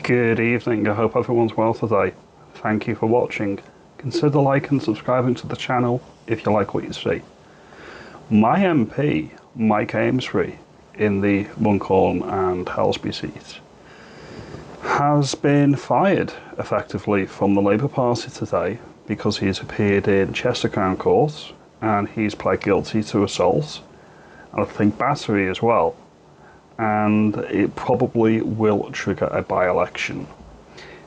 Good evening, I hope everyone's well today. Thank you for watching. Consider liking and subscribing to the channel if you like what you see. My MP, Mike Amesbury, in the Runcorn and Helsby seat, has been fired effectively from the Labour Party today because he's appeared in Chester Crown Court and he's pled guilty to assault and I think battery as well. And it probably will trigger a by-election.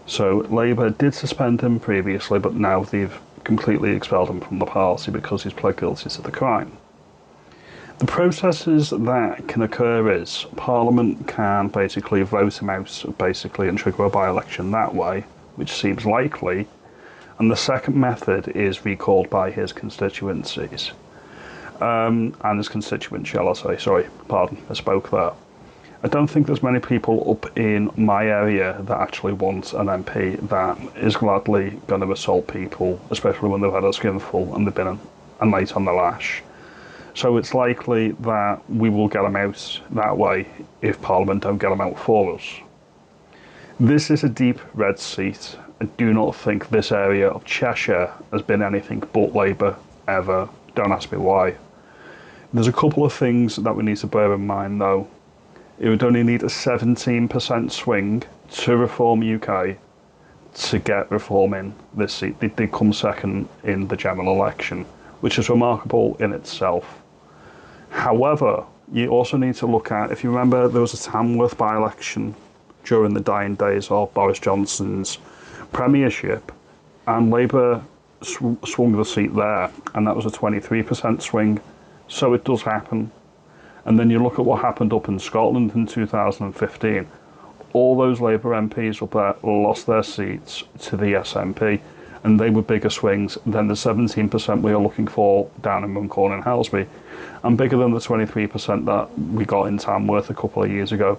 So Labour did suspend him previously, but now they've completely expelled him from the party because he's pled guilty to the crime. The processes that can occur is Parliament can basically vote him out and trigger a by-election that way, which seems likely, and the second method is recalled by his constituencies. And his constituents, shall I say, sorry, pardon, I spoke there. I don't think there's many people up in my area that actually want an MP that is gladly going to assault people, especially when they've had a skinful and they've been a night on the lash. So it's likely that we will get them out that way if Parliament don't get them out for us. This is a deep red seat. I do not think this area of Cheshire has been anything but Labour ever. Don't ask me why. There's a couple of things that we need to bear in mind though. It would only need a 17% swing to Reform UK to get Reform in this seat. They did come second in the general election, which is remarkable in itself. However, you also need to look at, if you remember, there was a Tamworth by-election during the dying days of Boris Johnson's premiership, and Labour swung the seat there, and that was a 23% swing, so it does happen. And then you look at what happened up in Scotland in 2015. All those Labour MPs up there lost their seats to the SNP, and they were bigger swings than the 17% we are looking for down in Runcorn and Helsby, and bigger than the 23% that we got in Tamworth a couple of years ago.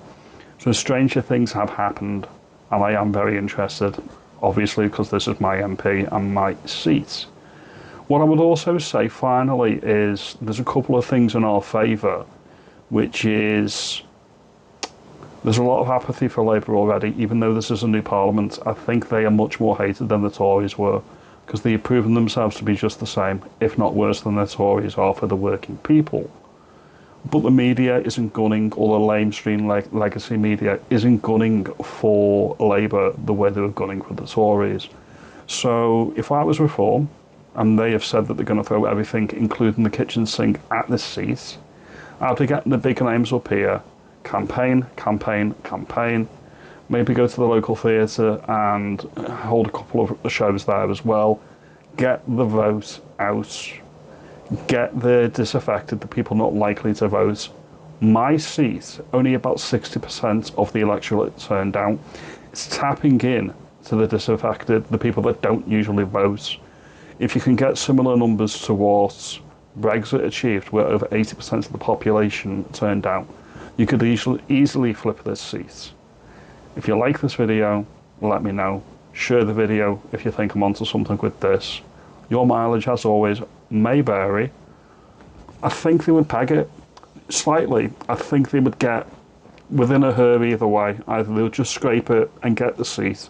So stranger things have happened, and I am very interested, obviously, because this is my MP and my seat. What I would also say finally is there's a couple of things in our favour, which is there's a lot of apathy for Labour already. Even though this is a new Parliament, I think they are much more hated than the Tories were, because they have proven themselves to be just the same, if not worse than the Tories are for the working people. But the media isn't gunning, or the lamestream legacy media isn't gunning for Labour the way they were gunning for the Tories. So if I was Reform, and they have said that they're going to throw everything, including the kitchen sink, at this seat, I'll be getting the big names up here, campaign, maybe go to the local theatre and hold a couple of shows there as well, get the vote out, get the disaffected, the people not likely to vote. My seat, only about 60% of the electorate turned out. It's tapping in to the disaffected, the people that don't usually vote. If you can get similar numbers to what Brexit achieved, where over 80% of the population turned out, you could easily flip this seat. If you like this video, let me know. Share the video if you think I'm onto something with this. Your mileage, as always, may vary. I think they would peg it slightly. I think they would get within a hurry either way. Either they'll just scrape it and get the seat,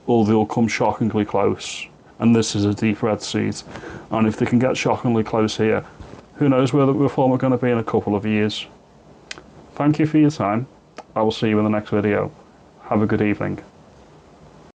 or they'll come shockingly close. And this is a deep red seat, and if they can get shockingly close here, who knows where the Reform are going to be in a couple of years. Thank you for your time. I will see you in the next video. Have a good evening.